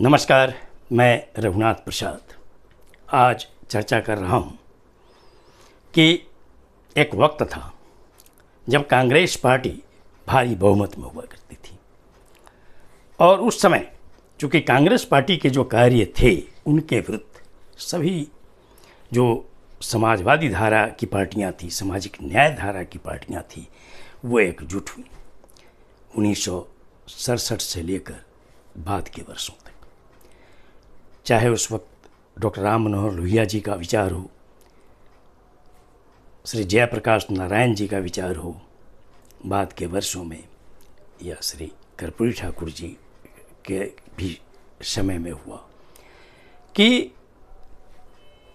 नमस्कार, मैं रघुनाथ प्रसाद आज चर्चा कर रहा हूँ कि एक वक्त था जब कांग्रेस पार्टी भारी बहुमत में हुआ करती थी और उस समय चूँकि कांग्रेस पार्टी के जो कार्य थे उनके विरुद्ध सभी जो समाजवादी धारा की पार्टियाँ थी, सामाजिक न्याय धारा की पार्टियाँ थी, वो एकजुट हुई 1967 से लेकर बाद के वर्षों तक। चाहे उस वक्त डॉक्टर राम मनोहर लोहिया जी का विचार हो, श्री जयप्रकाश नारायण जी का विचार हो बाद के वर्षों में, या श्री कर्पूरी ठाकुर जी के भी समय में हुआ कि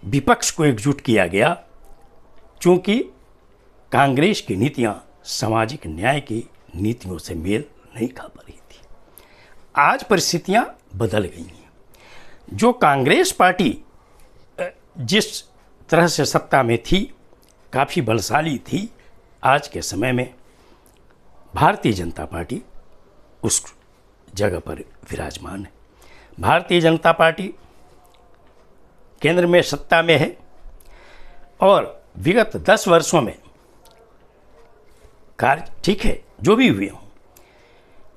विपक्ष को एकजुट किया गया, चूँकि कांग्रेस की नीतियाँ सामाजिक न्याय की नीतियों से मेल नहीं खा पा रही थी। आज परिस्थितियाँ बदल गई हैं। जो कांग्रेस पार्टी जिस तरह से सत्ता में थी, काफ़ी बलशाली थी, आज के समय में भारतीय जनता पार्टी उस जगह पर विराजमान है। भारतीय जनता पार्टी केंद्र में सत्ता में है और विगत 10 वर्षों में कार्य ठीक है जो भी हुए हों,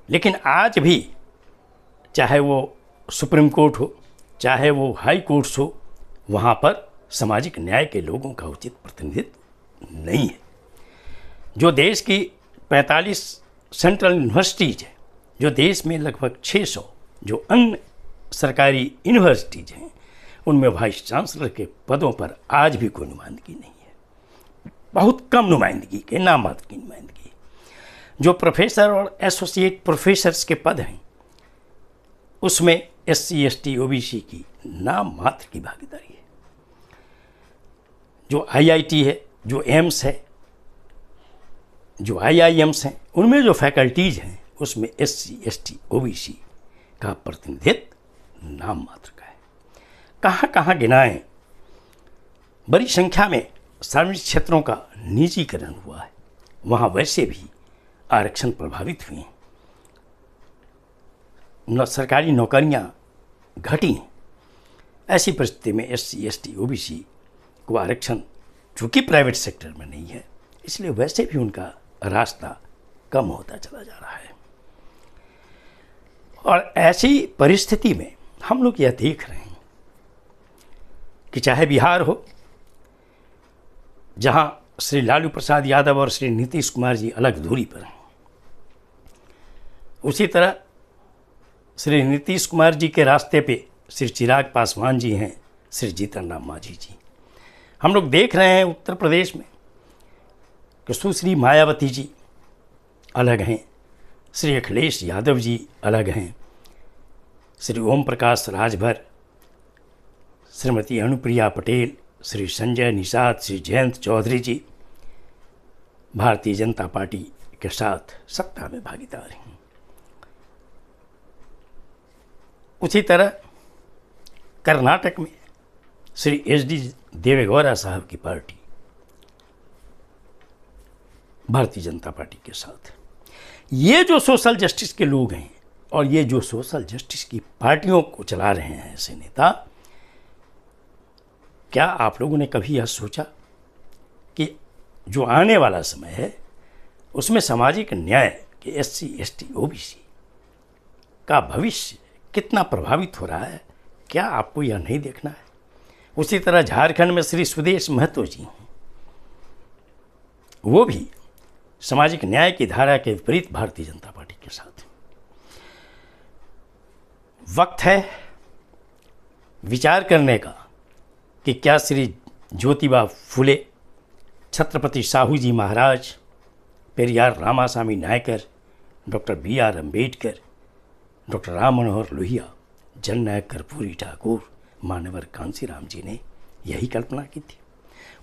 लेकिन आज भी चाहे वो सुप्रीम कोर्ट हो, चाहे वो हाई कोर्ट्स हो, वहाँ पर सामाजिक न्याय के लोगों का उचित प्रतिनिधित्व नहीं है। जो देश की 45 सेंट्रल यूनिवर्सिटीज़ हैं, जो देश में लगभग 600 जो अन्य सरकारी यूनिवर्सिटीज़ हैं, उनमें वाइस चांसलर के पदों पर आज भी कोई नुमाइंदगी नहीं है। बहुत कम नुमाइंदगी के, नाम मात्र की नुमाइंदगी। जो प्रोफेसर और एसोसिएट प्रोफेसर्स के पद हैं उसमें SC ST OBC की नाम मात्र की भागीदारी है। जो IIT है, जो एम्स है, जो IIMs हैं, उनमें जो फैकल्टीज़ हैं उसमें SC ST OBC का प्रतिनिधित्व नाम मात्र का है। कहाँ कहाँ गिनाएं, बड़ी संख्या में सार्वजनिक क्षेत्रों का निजीकरण हुआ है, वहाँ वैसे भी आरक्षण प्रभावित हुए हैं, सरकारी नौकरियां घटी हैं। ऐसी परिस्थिति में SC ST OBC को आरक्षण चूँकि प्राइवेट सेक्टर में नहीं है, इसलिए वैसे भी उनका रास्ता कम होता चला जा रहा है। और ऐसी परिस्थिति में हम लोग यह देख रहे हैं कि चाहे बिहार हो, जहां श्री लालू प्रसाद यादव और श्री नीतीश कुमार जी अलग दूरी पर हैं, उसी तरह श्री नीतीश कुमार जी के रास्ते पे श्री चिराग पासवान जी हैं, श्री जीतन राम मांझी जी। हम लोग देख रहे हैं उत्तर प्रदेश में कि सुश्री मायावती जी अलग हैं, श्री अखिलेश यादव जी अलग हैं, श्री ओम प्रकाश राजभर, श्रीमती अनुप्रिया पटेल, श्री संजय निषाद, श्री जयंत चौधरी जी भारतीय जनता पार्टी के साथ सत्ता में भागीदार हैं। उसी तरह कर्नाटक में श्री HD देवेगौड़ा साहब की पार्टी भारतीय जनता पार्टी के साथ। ये जो सोशल जस्टिस के लोग हैं और ये जो सोशल जस्टिस की पार्टियों को चला रहे हैं ऐसे नेता, क्या आप लोगों ने कभी यह सोचा कि जो आने वाला समय है उसमें सामाजिक न्याय के SC ST OBC का भविष्य कितना प्रभावित हो रहा है? क्या आपको यह नहीं देखना है? उसी तरह झारखंड में श्री सुदेश महतो जी हैं, वो भी सामाजिक न्याय की धारा के विपरीत भारतीय जनता पार्टी के साथ। वक्त है विचार करने का कि क्या Shri Jyotiba Phule, Chhatrapati Shahu ji Maharaj, Periyar Ramaswamy Naicker, doctor BR Ambedkar, doctor Ram Manohar Lohia, Jannayak Karpoori Thakur, Manyavar Kanshiram ji ने यही कल्पना की थी।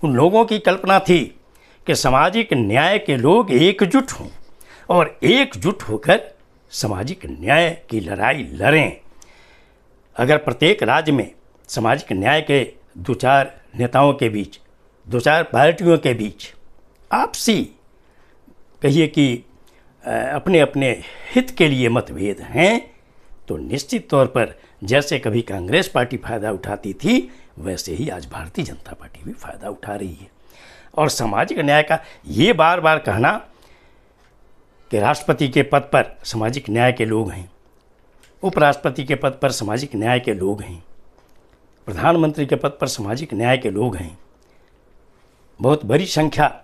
उन लोगों की कल्पना थी कि सामाजिक न्याय के लोग एकजुट हों और एकजुट होकर सामाजिक न्याय की लड़ाई लड़ें। अगर प्रत्येक राज्य में सामाजिक न्याय के 2-4 नेताओं के बीच, 2-4 पार्टियों के बीच आपसी कहिए कि अपने अपने हित के लिए मतभेद हैं, तो निश्चित तौर पर जैसे कभी कांग्रेस पार्टी फ़ायदा उठाती थी, वैसे ही आज भारतीय जनता पार्टी भी फ़ायदा उठा रही है। और सामाजिक न्याय का ये बार बार कहना कि राष्ट्रपति के पद पर सामाजिक न्याय के लोग हैं, उपराष्ट्रपति के पद पर सामाजिक न्याय के लोग हैं, प्रधानमंत्री के पद पर सामाजिक न्याय के लोग हैं, बहुत बड़ी संख्या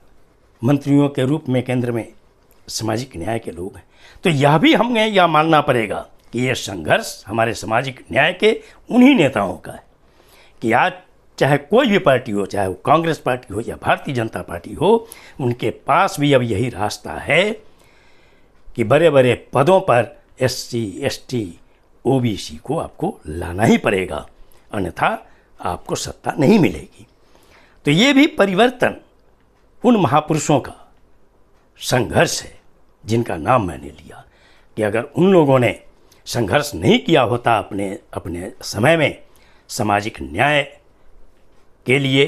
मंत्रियों के रूप में केंद्र में सामाजिक न्याय के लोग हैं, तो यह भी हमें यह मानना पड़ेगा कि यह संघर्ष हमारे सामाजिक न्याय के उन्हीं नेताओं का है कि आज चाहे कोई भी पार्टी हो, चाहे वो कांग्रेस पार्टी हो या भारतीय जनता पार्टी हो, उनके पास भी अब यही रास्ता है कि बड़े बड़े पदों पर SC, ST, OBC को आपको लाना ही पड़ेगा, अन्यथा आपको सत्ता नहीं मिलेगी। तो ये भी परिवर्तन उन महापुरुषों का संघर्ष है जिनका नाम मैंने लिया कि अगर उन लोगों ने संघर्ष नहीं किया होता अपने समय में सामाजिक न्याय के लिए,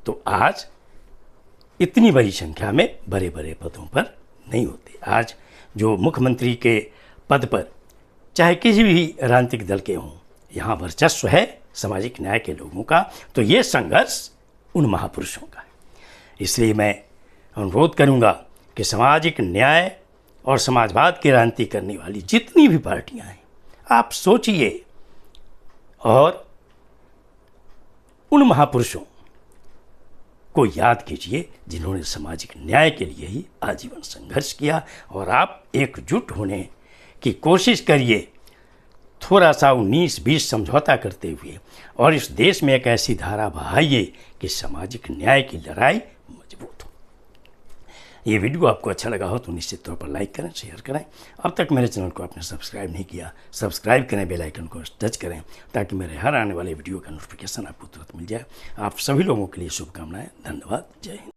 तो आज इतनी बड़ी संख्या में बड़े बड़े पदों पर नहीं होते। आज जो मुख्यमंत्री के पद पर चाहे किसी भी राजनीतिक दल के हों, यहाँ वर्चस्व है सामाजिक न्याय के लोगों का, तो ये संघर्ष उन महापुरुषों का है। इसलिए मैं अनुरोध करूँगा कि सामाजिक न्याय और समाजवाद की राजनीति करने वाली जितनी भी पार्टियां हैं, आप सोचिए और उन महापुरुषों को याद कीजिए जिन्होंने सामाजिक न्याय के लिए ही आजीवन संघर्ष किया, और आप एकजुट होने की कोशिश करिए, थोड़ा सा 19-20 समझौता करते हुए, और इस देश में एक ऐसी धारा बहाइए कि सामाजिक न्याय की लड़ाई मजबूत हो। ये वीडियो आपको अच्छा लगा हो तो निश्चित तौर पर लाइक करें, शेयर करें। अब तक मेरे चैनल को आपने सब्सक्राइब नहीं किया, सब्सक्राइब करें, बेल आइकन को टच करें ताकि मेरे हर आने वाले वीडियो का नोटिफिकेशन आपको तुरंत मिल जाए। आप सभी लोगों के लिए शुभकामनाएं। धन्यवाद। जय हिंद।